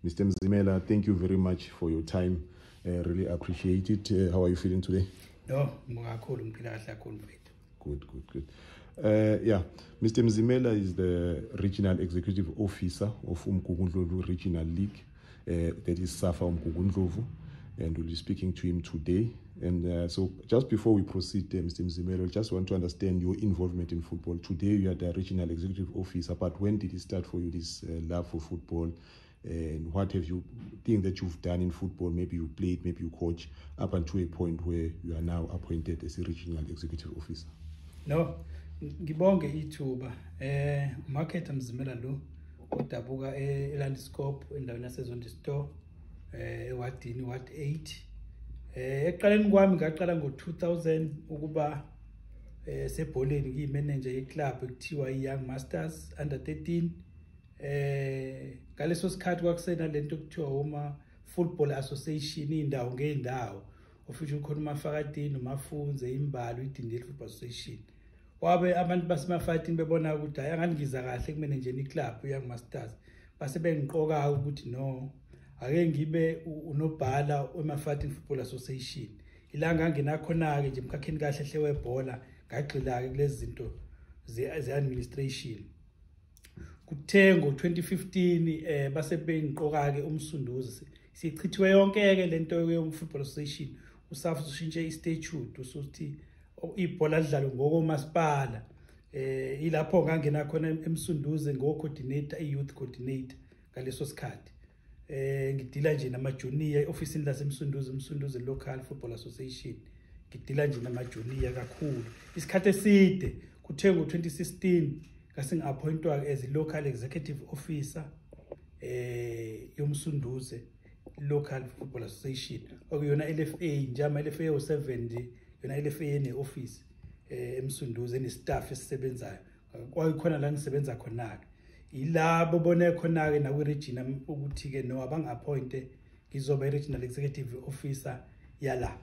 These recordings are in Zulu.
Mr. Mzimela, thank you very much for your time. Really appreciate it. How are you feeling today? No, good. Yeah, Mr. Mzimela is the Regional Executive Officer of UMgungundlovu Regional League, that is SAFA UMgungundlovu, and we'll be speaking to him today. And so just before we proceed, Mr. Mzimela, I just want to understand your involvement in football. Today you are the Regional Executive Officer, but when did it start for you, this love for football? And what have you think that you've done in football? Maybe you played, maybe you coach, up until a point where you are now appointed as a Regional Executive Officer. No, ngibonge ithuba. Makhetha Mzimela lo udabuka eLandiscope endaweni yaseZondi Store ewadini ward 8. Eqaleni kwami ngaqala ngo-2000 ukuba sebholeni ngiyimanager yeclub ekuthiwa iYoung Masters under 13. Ngaleso sikhathi kwakusena lento ekuthiwa uma Football Association indawo ngeendawo ofisho khona uMafakatini uMafunze imbalo idindile Football Association. Wabe abantu basemafayitini bebona ukuthi hayi angangiza kahle kumene nje iclub uYoung Masters base bengiqoka ukuthi no ake ngibe unobhala weMafakatini Football Association. Ilanga nginakhona ke nje emkhakheni kahle hle webhola ngagxila ke kulezi zinto ze-administration. Kuthe ngo-2015 base bengiqoka ke umsunduzi sichithwe yonke ke lento ye-Football Association uSAFA ushintshe istatute usuthi ibhola lidlalo ngokomasipala. Ilapho ngangena khona emsunduze ngo-coordinator i-youth coordinator ngaleso sikhathi. Ngidila nje nama-junior e-ofisini lasemsunduze local football association. Ngidila nje nama-junior kakhulu isikhathi eside. Kuthe ngo-2016 ngase ngi-appointwa as local executive officer yomsunduze local football association okuyona LFA njama LFA o7 nje yona LFA ene-office emsunduze ne-staff esisebenzayo kwayikhona la ngisebenza khona ke ilabo bone khona ke nakwi-region ukuthi ke no abang-appointe ngizoba i-regional executive officer yala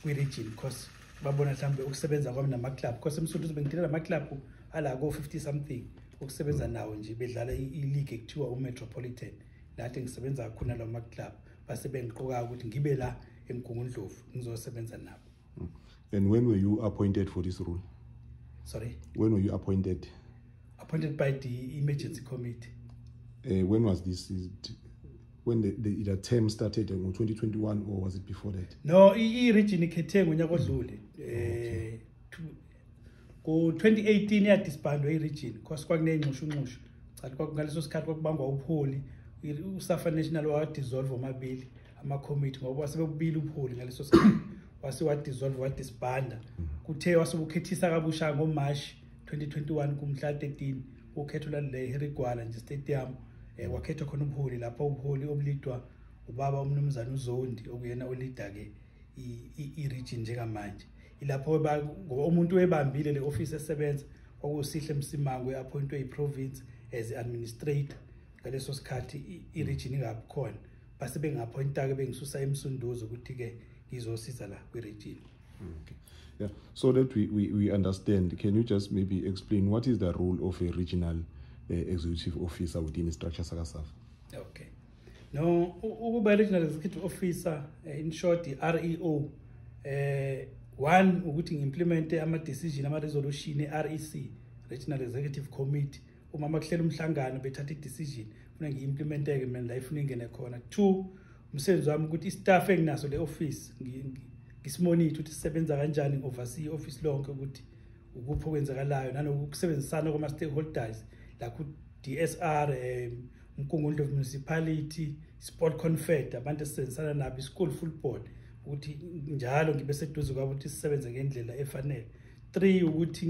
kwi-region because babona mhlambe ukusebenza kwami nama-club because emsunduze bengidila nama-club ala ko-50 something ukusebenza nawo nje bedlala i-league ekuthiwa uMetropolitan lathi ngisebenza khona lawo ma-club base bengiqoka ukuthi ngibe la eMgungundlovu ngizosebenza nabo. And when were you appointed for this role? Sorry? When were you appointed? Appointed by the emergency committee. When was this? When the term started in 2021 or was it before that? No, i-region ikhethe ngonyaka odlule. Ku-2018 yadisbandwa i-region because kwakuneyingxushunxushu. Ngaleso sikhathi kwakubangwa ubuholi uSAFA National wadissolve omabili ama-committee ngoba wasebekubili ubuholi ngaleso sikhathi wase wadissolve wadisbanda. Kuthe wasebukhethisa kabusha ngoMarch 2021 kumhla 13 ukhetho lale Herigwala nje stadium wakhethwa khona ubuholi lapho ubuholi obulidwa ubaba umnumzana uZondi okuyena olida ke i-region njengamanje. Ilapho ngoba umuntu webambile le office esebenza kwakusihle Msimango eappointwe i-province as administrator ngaleso sikhathi i-region ingabi khona base bengi-appointa ke bengisusa emsunduze ukuthi ke ngizosiza la kwi-region. Okay. Yeah. So that we understand, can you just maybe explain what is the role of a regional executive officer within the structure SAFA? Okay. No, ukuba regional executive officer in short REO one ukuthi ngi-implemente ama-decision ama-resolution e-REC Regional Executive Committee uma makuhlela umhlangano bethatha i-decision funa ngi-implemente-ke mina la ifuna ingene khona. 2 umsebenzi wami ukuthi i-staff enginaso le office ngisimonithe ukuthi sisebenza kanjani ngi-oversee i-office lonke ukuthi ukuphi okwenzakalayo nanokusebenzisana kwama-stakeholders la ku-DSR Mgungundlovu Municipality Sport Confed abantu esisebenzisana nabo i-school football ukuthi njalo ngibe seduze kwabo ukuthi sisebenze ngendlela efanele. 3 ukuthi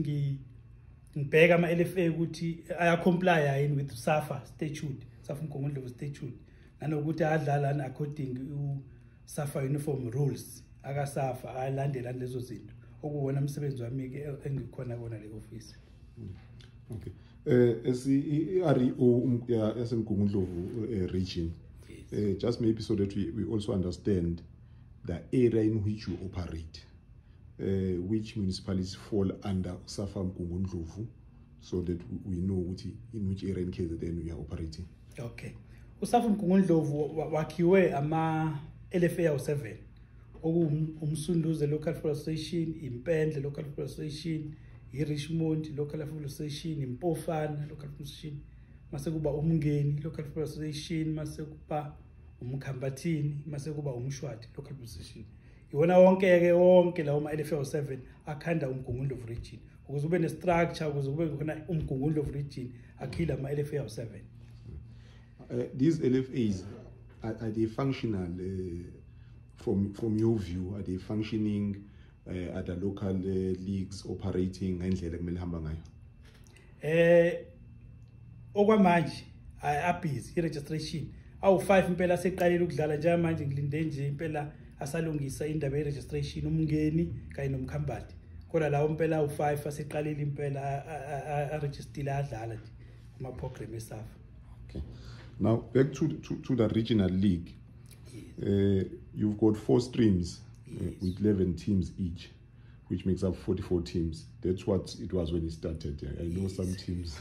ngibheka ama-LFA ukuthi aya-comply yini with SAFA statute, SAFA Mgungundlovu statute nanokuthi ayadlala according u-SAFA uniform rules aka-SAFA ayalandela lezo zinto okuwona umsebenzi wami-ke engikhona kona le office. Okay. As i-REO yaseMgungundlovu region, just maybe so that we also understand the area in which you operate, which municipalities fall under SAFA Mgungundlovu, so that we know in which area in case then we are operating. Okay. uSAFA uMgungundlovu wakhiwe ama LFA awu7 umsunduze local football association, Impendle local football association, iRichmond local football association, Impofana local football association, mase kuba uMngeni local football association, mase kuba uMkhambathini, mase kuba uMshwathi local football association. Iwona wonke lawo ma LFA awu7 akhanda uMgungundlovu region ukuze ube ne-structure, ukuze kube khona uMgungundlovu region akhila ama LFA awu7. These LFAs, are they functional from your view? Are they functioning at the local leagues operating ngendlela kumele hamba ngayo? Okwamanje abhizi i-registration awu5 impela seqalile ukudlala njengamanje ngilinde nje impela asalungisa indaba ye-registration uMngeni kanye noMkhambathi. Kodwa lawo impela awu5 aseqalile impela a-registile adlala nje kuma program eSAFA. Okay. Now back to the regional league. Yes. You've got 4 streams. Yes. With 11 teams each, which makes up 44 teams. That's what it was when it started. I know yes. Some teams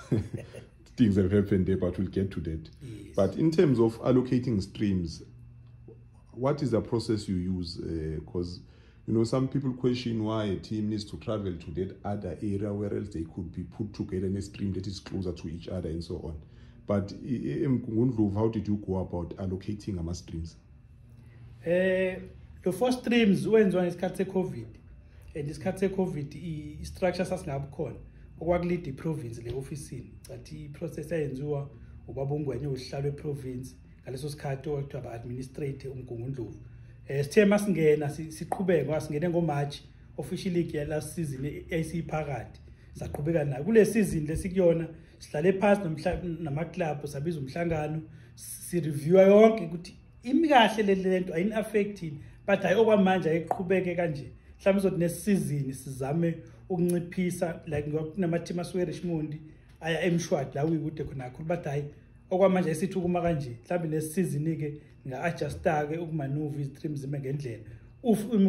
things have happened there, but we'll get to that. Yes. But in terms of allocating streams, what is the process you use? Because some people question why a team needs to travel to that other area where else they could be put together in a stream that is closer to each other and so on. But in UMgungundlovu, how did you go about allocating our streams? The 4 streams wenziwa ngesikhathi seCovid, and isikhathi seCovid i-structure sasingabi khona okwakulida iprovince le officeini, athi iprocess ayenziwa ubaba uNgwenya uhlalo weprovince ngaleso sikhathi okuthiwa ba-administrate uMgungundlovu. Sithe masingena siqhubeka wasingene ngoMarch official league ya last season esiphakathi saqhubeka nayo kule season lesikuyona sihlale phansi namaclub sabiza umhlangano si-review yonke ukuthi imi kahle lento ayini affecting, but hayi okwamanje ayiqhubeke kanje mhlawumbe uzothi nesizini sizame ukunciphisa like kunama-team asuke eRichmond aya eMshwathi la uyikude khona kakhulu, but hayi okwamanje esithi ukuma kanje mhlawumbe nesizini-ke nga-adjusta-ke ukumanuva izitream zime ngendlela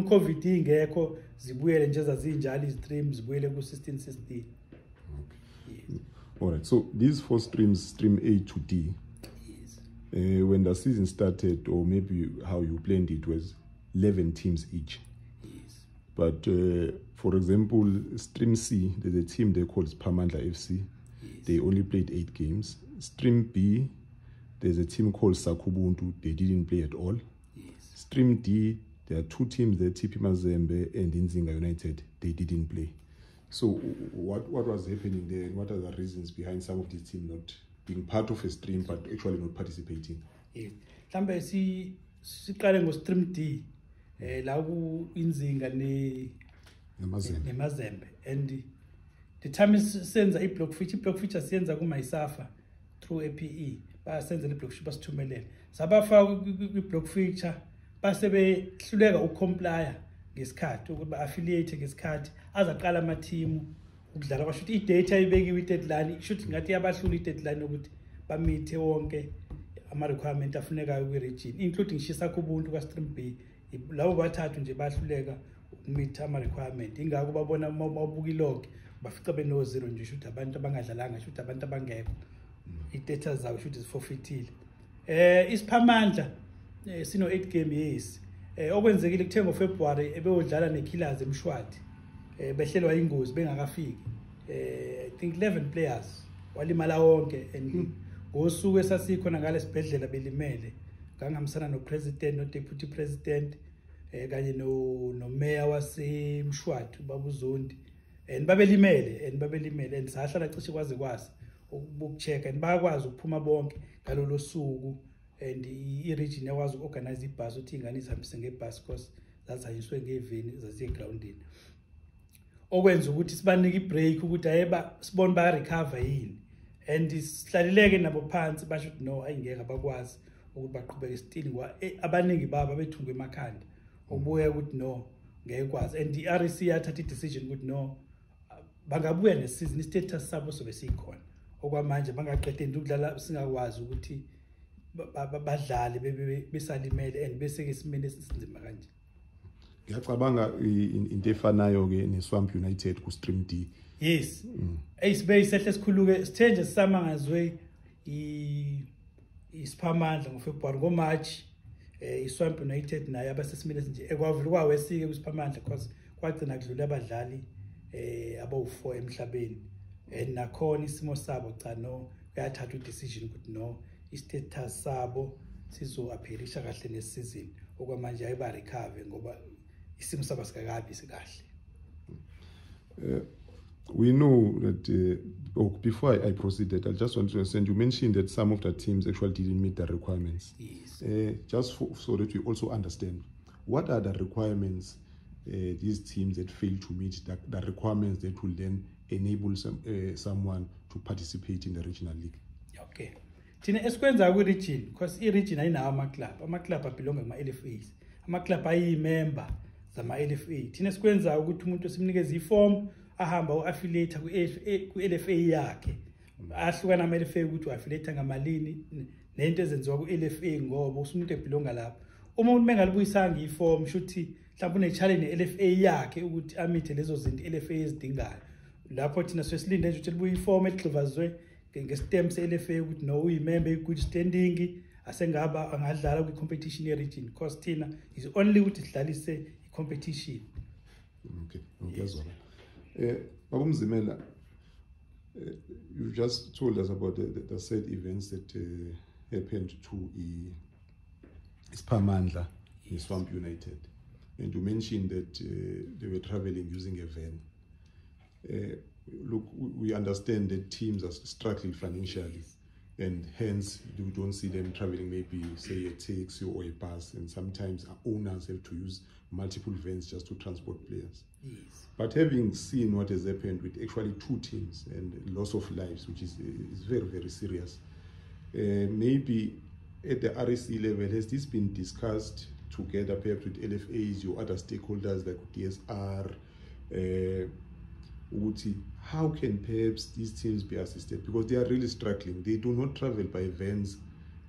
COVID ingekho zibuyele nje zazinjalo izitream zibuyele ku-16. Okay. Yes. All right, so these 4 streams, stream A to D, yes. When the season started, or maybe how you planned it, was 11 teams each. Yes. But for example, stream C, there's a team they call Pamandla FC. Yes. They only played 8 games. Stream B, there's a team called Sakubuntu. They didn't play at all. Yes. Stream D, there are 2 teams there, TP Mazembe and Inzinga United. They didn't play. So what was happening there, and what are the reasons behind some of these teams not being part of a stream but actually not participating? Yes. Mhlambe siqale ngo-stream D la ku-Inzinga neMazembe, and the time senza i-block feature siyenza kuma-SAFA through APE basenza i-block feature basithumelele sabafaka kwi-block feature base behluleka ucomplya ngesikhathi ukuthi ba-affiliate ngesikhathi azaqala ama-team ukudlala kwasho i-data ibekiwe i-deadline shuthi ngathi yabahlula i-deadline ukuthi bamithe wonke ama-requirement afunekayo kwi-region including Sakubuntu ka-stream B. Labo bathathu nje bahluleka ukumitha ama-requirement ingako babona mawubuka ilog bafica beno-0 nje shuthi abantu abangadlalanga shuthi abantu abangekho i-data zawo shuthi zifofithile. Isiphamandla sino-8 game yes. Okwenzekile kuthe ngoFebruary ebeyodlala neKillers eMshwathi behlelwa ingozi bengakafiki. I think 11 players walimala wonke, and ngosuku esasikhona ngale sibhedlela belimele ngangihambisana no-president no-deputy president kanye no-mayor waseMshwathi ubaba uZondi, and babelimele and sahlala cishe kwaze ukucheck and bayakwazi ukuphuma bonke ngalolo suku, and i-region yakwazi uku-organize ibhasi ukuthi ingane izihambise ngebhasi because zazihanyiswe ngeveni zaziye egroundini, okwenza ukuthi sibanike i-break ukuthi ayeba sibone baya-recover yini, and sihlalileke nabo phansi basho ukuthi no ayingeke abakwazi ukuthi baqhubeke still abaningi babo abethungwe emakhanda okubuya ukuthi no ngeke kwazi, and i-RC yathatha i-decision ukuthi no bangabuya nesizini i-status sabo sobe sikhona okwamanje bangaqedeni ukudlala singakwazi ukuthi badlale besalimele and bese-ke esimeni esinzima kanje. Ngiyacabanga into efanayo-ke neSwamp United ku-stream D. Yes. Sibe yisehle esikhulu-ke sithe nje sisamangazwe isiphamandla ngoFebruary ngoMarch iSwamp United naye abasesimile nje ekwavula kwawesike kusiphamandla because kwagcina kudlula abadlali abawu4 emhlabeni nakhona isimo sabo cha no kuyathatha udecision ukuthi no istatus sabo sizo-appearisha kahle nesizini okwamanje ayiba recover ngoba isimo sabo sikakabi sikahle. We know that before I proceeded, I just want to understand, you mentioned that some of the teams actually didn't meet the requirements. Yes. Just so that we also understand, what are the requirements these teams that fail to meet, the requirements that will then enable someone to participate in the regional league? Okay. Thina esikwenza ku region because I region ayinawo ama-club abelonga kuma-LFAs, ama-club ayi-member zama-LFA. Thina esikwenza ukuthi umuntu simnikeze iform ahamba u-affiliate ku-LFA yakhe ahlukana ama-LFA ukuthi u-affiliate ngamalini nento ezenziwa ku-LFA ngoba usumuntu ebelonga lapho. Uma umuntu mengalibuyisanga iform shuthi mhlawumbe une-challenge ne-LFA yakhe ukuthi amithe lezo zinto i-LFA ezidingayo. Lapho thina sesilinde nje ukuthi libuye iform elixivazwe ngestem se-LFA ukuthi no uyimember i-good standing asengaba angadlala kwi-competition ye-region because thina is only ukuthi sidlalise i-competition. Okay, yes. Baba Mzimela, you just told us about the said events that happened to Ispamandla, yes. Swamp United, and you mentioned that they were traveling using a van. Look, we understand that teams are struggling financially, and hence you don't see them traveling maybe say a taxi or a bus, and sometimes owners have to use multiple vans just to transport players. Yes. But having seen what has happened with actually 2 teams and loss of lives, which is very, very serious, maybe at the RSC level, has this been discussed together perhaps with LFAs, your other stakeholders like DSR, how can perhaps these teams be assisted? Because they are really struggling. They do not travel by vans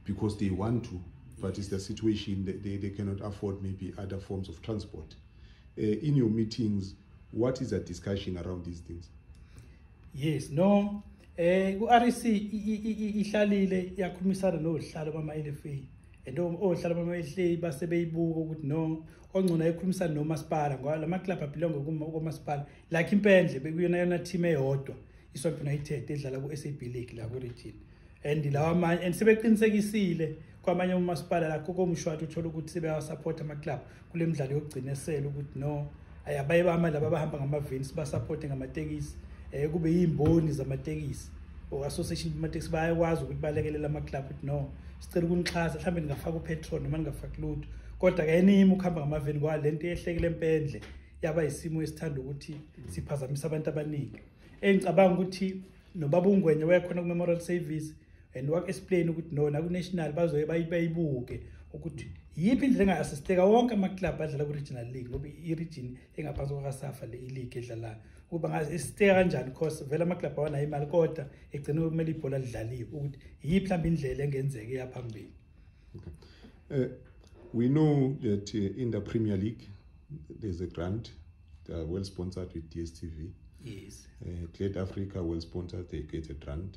because they want to, but it's the situation that they cannot afford maybe other forms of transport. In your meetings, what is the discussion around these things? Yes, no. Ku-RC ihlalile yakhulumisana nohlalo bama-LFA and ohlalo bama-LFA base beyibuka ukuthi no ongcono ayikhulumisana nomasipala ngoba lama-club abelonga kumasipala like impendle bekuyona team eyodwa iSwamp United edlala ku-SAB League la ku-region and lawa amanye and sebeqinisekisile kwamanye umasipala la kokomshwathi uthola ukuthi sebeyawasupport ama-club kule midlalo yokugcina esela ukuthi no abaye bama laba abahamba ngama-vans basupporte ngamatekisi kube yimboni zamatekisi or association bamatekisi bayakwazi ukuthi balekelela ama-club ukuthi no sicela ukunixhasa mhlawumbe ningafaka upetrol noma ningafaki lutho kodwa kayenimi ukuhamba ngamaveni ngoba lento ehlekele empendle yaba isimo esithanda ukuthi siphazamisa abantu abaningi. Engicabanga ukuthi nobaba uNgwenya wayekhona ku-memorial service and wak-explain ukuthi no naku-national bazoye bayibuke ukuthi yiphi indlela enga-assisteka wonke ama-club adlala ku-regional league ngoba i-region engaphansi kwaka-SAFA le i-league edlalayo ukuba nga-assisteka kanjani because vele ama-club awanayo imali kodwa egcine kumele ibhola lidlaliwe ukuthi yiphi mhlawumbe indlela engenzeka eyaphambili. Okay. We know that in the Premier League there's a grant, they are well sponsored with DSTV. Yes. Cleared Africa well sponsored, they get a grant.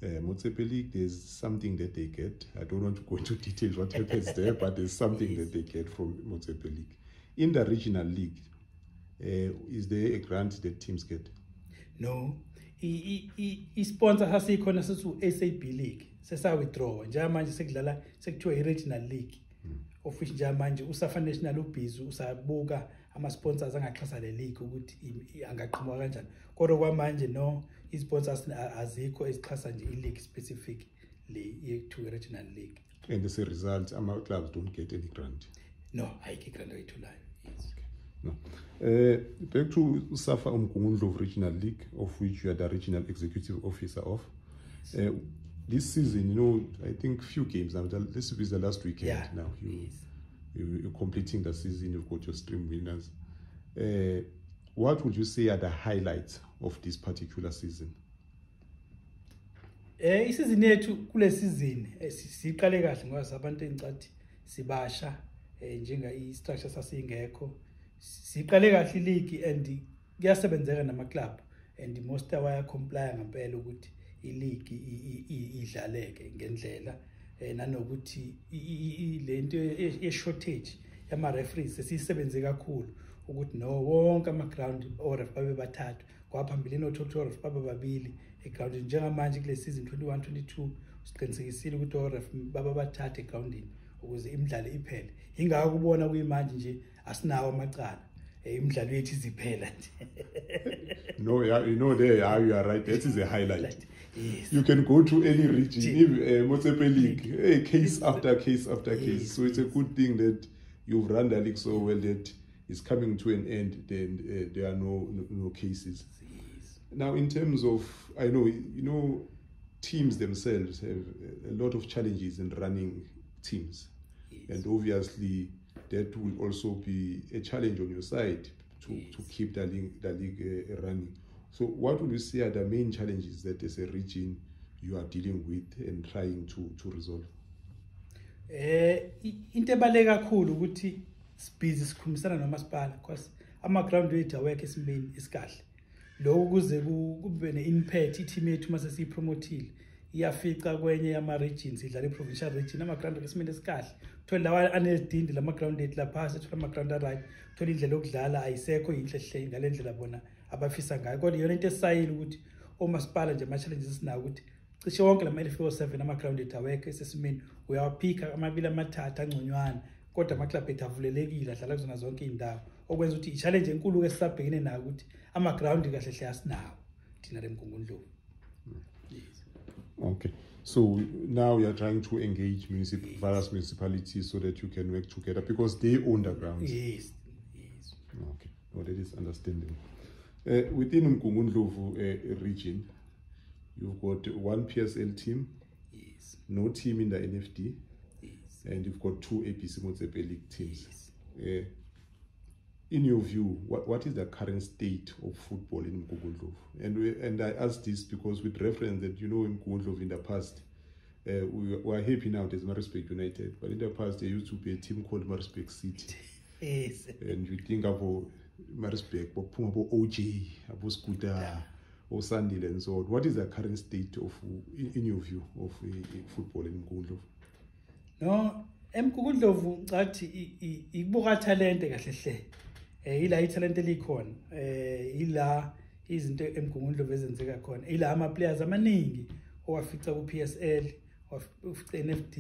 Motsepe League, there's something that they get. I don't want to go into details what happens there, but there's something yes. that they get from Motsepe League. In the regional league, is there a grant that teams get? No. I-sponsor sasikhona sisu SAB League. Sesa withdraw. Njamanje sekudlala sekuthiwa i-regional league. Of which njamanje uSAFA National ubhizi usabuka ama-sponsors angaxhasa le league ukuthi angaqhamuka kanjani. Kodwa kwamanje no i-sponsors azikho ezixhasa nje i-league specific le to regional league. And as a result, our clubs don't get any grant? No, ayikho grant oyitholayo. Yes. Okay. No. Back to SAFA UMgungundlovu Regional League, of which you are the regional executive officer of. Yes. This season, you know, I think few games now. This is the last weekend yeah. now. You're completing the season. You've got your stream winners. What would you say are the highlights of this particular season? Isizini yethu kule season siqale kahle ngoba sabantu encathi sibasha njenga i-structure sasingekho. Siqale kahle i-league and kuyasebenzeka nama-club and most awaya comply ngempela ukuthi i-league idlaleke ngendlela nanokuthi lento ye-shortage yama-referees sesiyisebenze kakhulu ukuthi no wonke ama-ground oref babe bathathu kwaphambilini othokuthi oref babe babili egrawundini njengamanje kule season 21-22 siqinisekisile ukuthi oref baba bathathu egrawundini ukuze imidlalo iphele ingako kubona kuyimanje nje asinawo amacala imidlalo yethu iziphela nje. No, yeah, you know there, yeah, you are right. That is a highlight. Yes. You can go to any region, Motsepe League, case after case after case. Yes, so it's a good thing that you've run the league so well that it's coming to an end. Then there are no cases. Yes. Now, in terms of, I know, teams themselves have a lot of challenges in running teams, yes. And obviously that will also be a challenge on your side to keep the league running. So what would you say are the main challenges that as a region you are dealing with and trying to resolve? Into ebaluleke kakhulu ukuthi sibhizi sikhulumisana nomasipala because ama-ground wethu awekho esimeni esikahle. Lokhu kuze kube ne-impact i-team yethu mase siyipromothile iyafica kwenye yama-regions idlala i-provincial region ama-ground esimeni esikahle. Thola lawa anezidindi lama-ground ethu lapha sethola ama-ground right thola indlela yokudlala ayisekho yinhle hle ngale ndlela bona abafisa ngayo kodwa iyona into esayile ukuthi omasipala nje ama-challenges esinawo ukuthi cishe wonke lama-L407 ama-ground ethu awekho esesimeni uyawaphika amabili amathathu angconywana kodwa ama-club ethu avulelekile adlala kuzona zonke iy'ndawo okwenza ukuthi i-challenge enkulu-ke sisabhekene nayo ukuthi ama-ground kahle hle asinawo thina leMgungundlovu. Yes. Okay, so now you are trying to engage various municipalities so that you can work together because they own the grounds. Yes. Okay, well, that is understandable. Within Mgungundlovu region, you've got one PSL team, yes. No team in the NFD, yes. And you've got two APC Motsepe League teams. Yes. In your view, what is the current state of football in Mgungundlovu? And I ask this because with reference that, in Mgungundlovu in the past, we are happy now there's Maritzburg United, but in the past there used to be a team called Maritzburg City. Yes. And you think about Maritzburg, about OJ, about Scooter, or Sandile and so on. What is the current state of, in your view, of football in Mgungundlovu? No, Mgungundlovu ngathi ibuka talent kahle hle. Ila italent elikhona. Ila izinto eMgungundlovu ezenzeka khona. Ila ama players amaningi owafica ku PSL, owafica NFD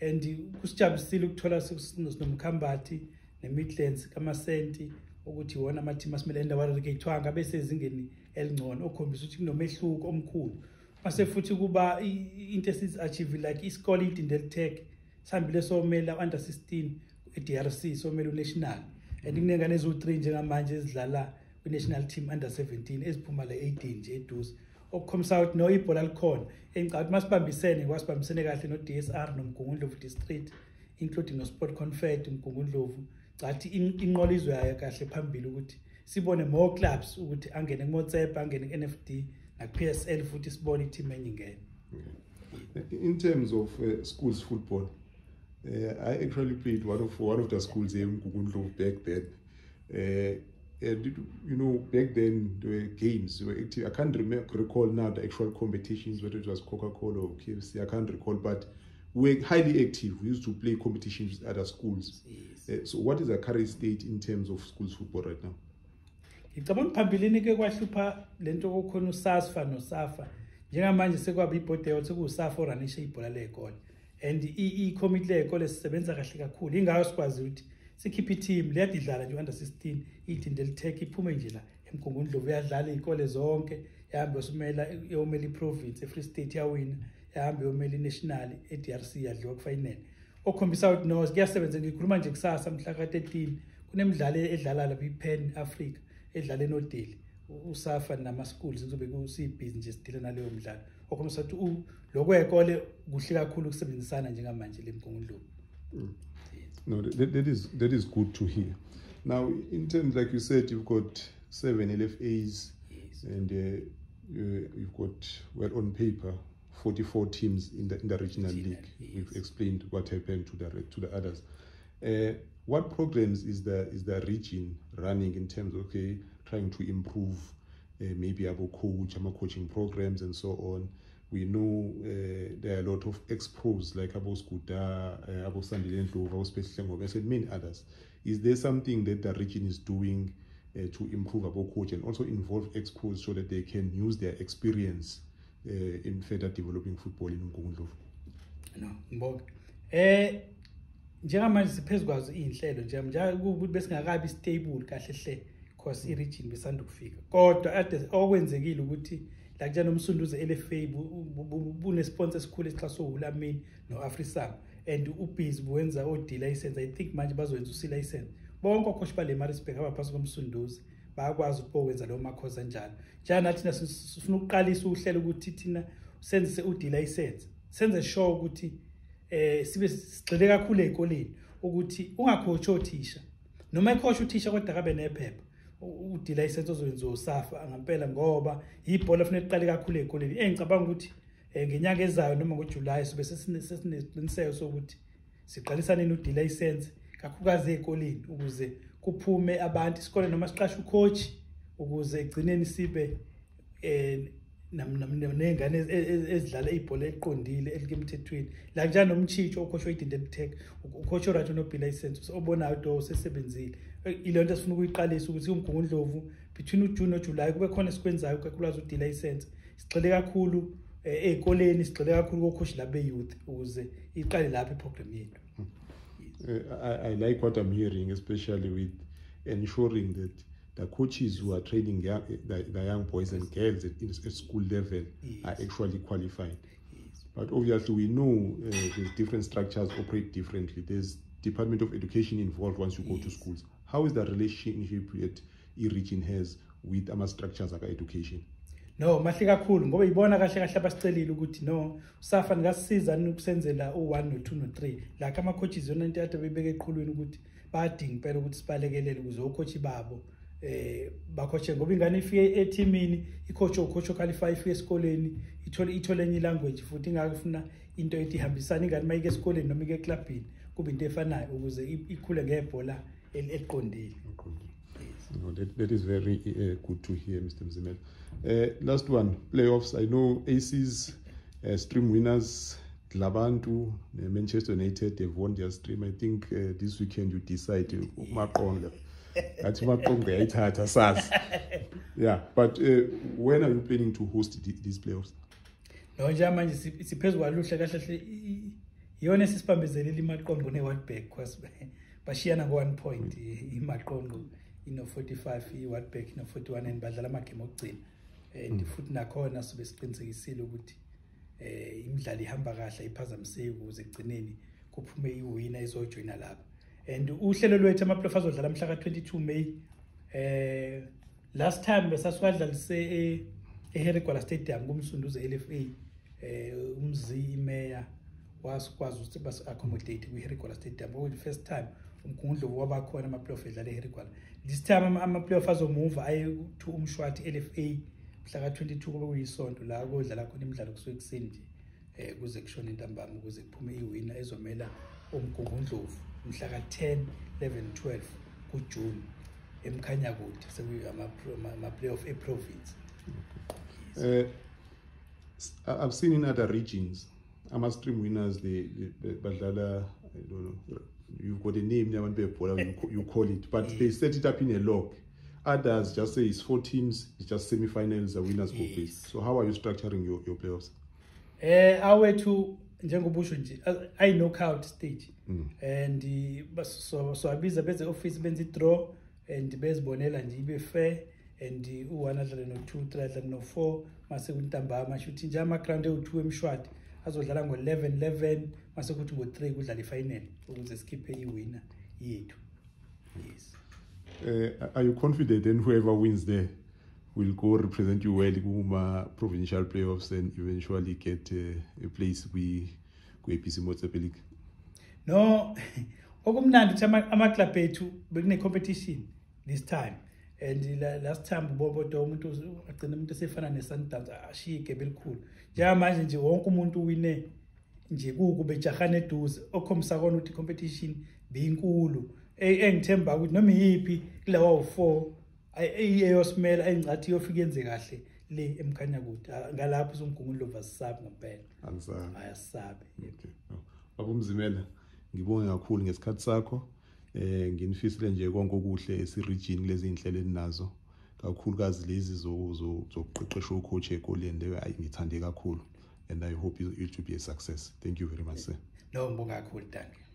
and kusijabusile ukuthola sinomkhambathi neMidlands kaMasenti ukuthi wona ama-team asimele endawo arekethwanga bese ezingeni elingcono okhombisa ukuthi kunomehluko omkhulu mase futhi kuba into esizi-achieve like isikole iDindeltech sihambile somela under 16 eDRC somela unational and kunengane eziwu-3 njengamanje ezidlala kwi-national team under 17 eziphuma la 18 nje eduze okukhombisa ukuthi no ibhola likhona engicabanga masibambisene kwasibambisene kahle no-DSR noMgungundlovu district including no-sport confed Mgungundlovu ngathi inqola izwe yayo kahle phambili ukuthi sibone more clubs ukuthi angene kuMotsepe angene ku-NFD naku-PSL futhi sibone i-team enye ingene. In terms of schools football, I actually played one of the schools here in Mgungundlovu back then. And back then there were games. I can't recall now the actual competitions, whether it was Coca-Cola or KFC. I can't recall, but we were highly active. We used to play competitions with other schools. Yes. So what is the current state in terms of schools football right now? Ngicabanga phambilini ke kwahlupha lento kokhona uSAFA noSAFA. Njengamanje sekwaba ibhodeo sekuSAFA oranisha ibhola lekole. And i-committee lekole sisebenza kahle kakhulu. Ingayo sikwazi ukuthi sikhiphe i-team leyadidlala nje under 16 iDindeltech iphume nje la eMgungundlovu yadlala izikole zonke yahambe yomela iprovince eFree State yawina yahambe yomela inational eDRC yadliwa kufinal okhombisa ukuthi no kuyasebenza ngikhuluma nje kusasa mhla ka-13 kunemidlalo edlala lapha iPen Africa edlala eNodeli uSAFA nama-schools ngizobe kusibhizi nje sidile naleyo mdlalo okhombisa ukuthi lokwekole kuhle kakhulu ukusebenzisana njengamanje leMgungundlovu. No, that is good to hear. Now, in terms, like you said, you've got 7 LFAs, yes. And you've got, well, on paper, 44 teams in the regional league. Yes. We've explained what happened to the others. What programs is the region running in terms of trying to improve maybe our coaching programs and so on? We know there are a lot of ex-pros like Abo Skuda, Abo UMgungundlovu, Abo Special Ngobe, and many others. Is there something that the region is doing to improve Abo coach and also involve ex-pros so that they can use their experience in further developing football in UMgungundlovu? No, ngibonge. Njengamanje siphezu kwazo inhlelo nje ukuthi besingakabi stable kahle hle because i-region besanda kufika. Kodwa ade okwenzekile ukuthi la kujana umsunduze LFA bunesponsor esikhulu esixhaso uHulumeni noAfrisam and ubhizi buwenza o-D license. I think manje bazowenza uC license. Bonke okhosha bale Maritzburg abaphasi komsunduze bayakwazi ukwenza lo makhoza njalo. Njana thina sifuna ukuqalisa uhlelo ukuthi thina senze u-D license. Senze sure ukuthi sibe sigxile kakhulu ezikoleni ukuthi ungakhoshi othisha noma ekhosha uthisha kodwa kabe nephepha u-D license ozowenza uSAFA ngempela ngoba ibhola kufanele iqale kakhulu ezikoleni. Engicabanga ukuthi ngenyanga ezayo noma ngoJuly sobe sesineqiniseko sokuthi siqalisane no-D license kakhulukazi ezikoleni ukuze kuphume abantu isikole noma siqashe ucoach ukuze egcineni sibe nengane ezidlala ibhola eqondile elikemthethweni la njalo nomchicho ocoach we-Identity Tech ucoach orathi no-B license obonayo do sesebenzile. Ilonto esifuna ukuyiqalisa ukuthi UMgungundlovu between uJune noJuly kube khona esikwenzayo kakhulukazi u-D license. Sigxile kakhulu ezikoleni, sigxile kakhulu kocoach labe youth ukuze iqale lapha iprogram yethu. I like what I'm hearing, especially with ensuring that the coaches who are training the young boys and girls at school level are actually qualified. But obviously we know there's different structures operate differently. There's Department of Education involved once you go to schools. How is the relationship that i-region has with ama structures like education? No, mahle kakhulu ngoba ibona kahle kahle abasicelile ukuthi no SAFA ngasisiza ukusenzela u1 no2 no3 la kama coaches yona into ade bebeke eqhulwini ukuthi bayadinga impela ukuthi sibalekelele ukuze ocoach babo bacoache ngoba ingane ifike eteamini icoach qualify ifike esikoleni ithole enye language futhi ingakufuna into ethi ihambisana ingane mayike esikoleni noma ike eclubini kube into efanayo ukuze ikhule ngebhola eliqondile. No, that is very good to hear, Mr. Mzimela. Last one, playoffs. I know AC's stream winners, Dlabantu, Manchester United, they've won their stream. I think this weekend you decide Makhetha. That's Makhetha. Yeah, but when are you planning to host these playoffs? No, manje siphezulu kwaluhle kahle iyona sisibambezelile iMaqongo neWatberg because bashiyana ngo1 point iMaqongo ino 45 iWatberg ino 41 and badlala amagame okugcina and futhi nakhona sobe siqinisekisile ukuthi imidlalo ihamba kahle iphazamiseki ukuze egcineni kuphume iwina izojoina lapha and uhlelo lwethu ama-playoff azodlala mhla ka-22 May. Last time besasiwadlalise eHerigwala Stadium kumsunduze LFA Mzimela wasikwazi ukuthi basi-accommodate kwi-Herigwala Stadium ngoba the first time UMgungundlovu wabakhona ama-playoff edlala eHerigwala. This time ama-playoff azomuva aye to uMshwathi LFA mhla ka-22 kube kuyisonto la kodlala khona imidlalo kusuke kuseni nje kuze kushone intambama ukuze kuphume iwina ezomela UMgungundlovu mhla ka-10, 11, 12 kuJune eMkhanyakude ama-playoff e-province. I've seen in other regions, stream winners, they badlala, I don't know, you've got a name, you call it, but they set it up in a log. Others just say it's 4 teams, it's just semi-finals, the winners go place. So how are you structuring your playoffs? Our to njengobusho nje I knockout stage and so abiza beze office benze draw and bezibonela nje ibe fair and u1 adlala no2 3 adlala no4 mase kuntambama shuthi nje ama ground e2 eMshwathi azodlala ngo11 mase kuthi ngo3 kudlala ifinal ukuze sikhiphe iwinner yethu. Yes. Are you confident then whoever wins there will go represent you well kuma provincial playoffs and eventually get a place ku APC Motsebe League? No, okumnandi ukuthi ama-club ethu bekune competition this time and last time bobodo umuntu agcina umuntu esefana neSundowns ashiye igebe elikhulu. Njengamanje nje wonke umuntu uwine nje kube jahane eduze okhombisa kona ukuthi competition beyinkulu engithemba ukuthi noma yipi kulawa u4 eyosimela engicathi yofika yenze kahle le emkhanyakude ngalapho uMgungundlovu asisabi ngempela ayasabi. Okay. Baba Mzimela, ngibonge kakhulu ngesikhathi sakho. Nginifisile nje konke okuhle esiregini lezi inhlelo eninazo, kakhulukazi lezi zokuqeqesha ucoach ekoleni leyo ngithande kakhulu, and I hope it will be a success. Thank you very much, sir. No, ngibonga kakhulu, thank you.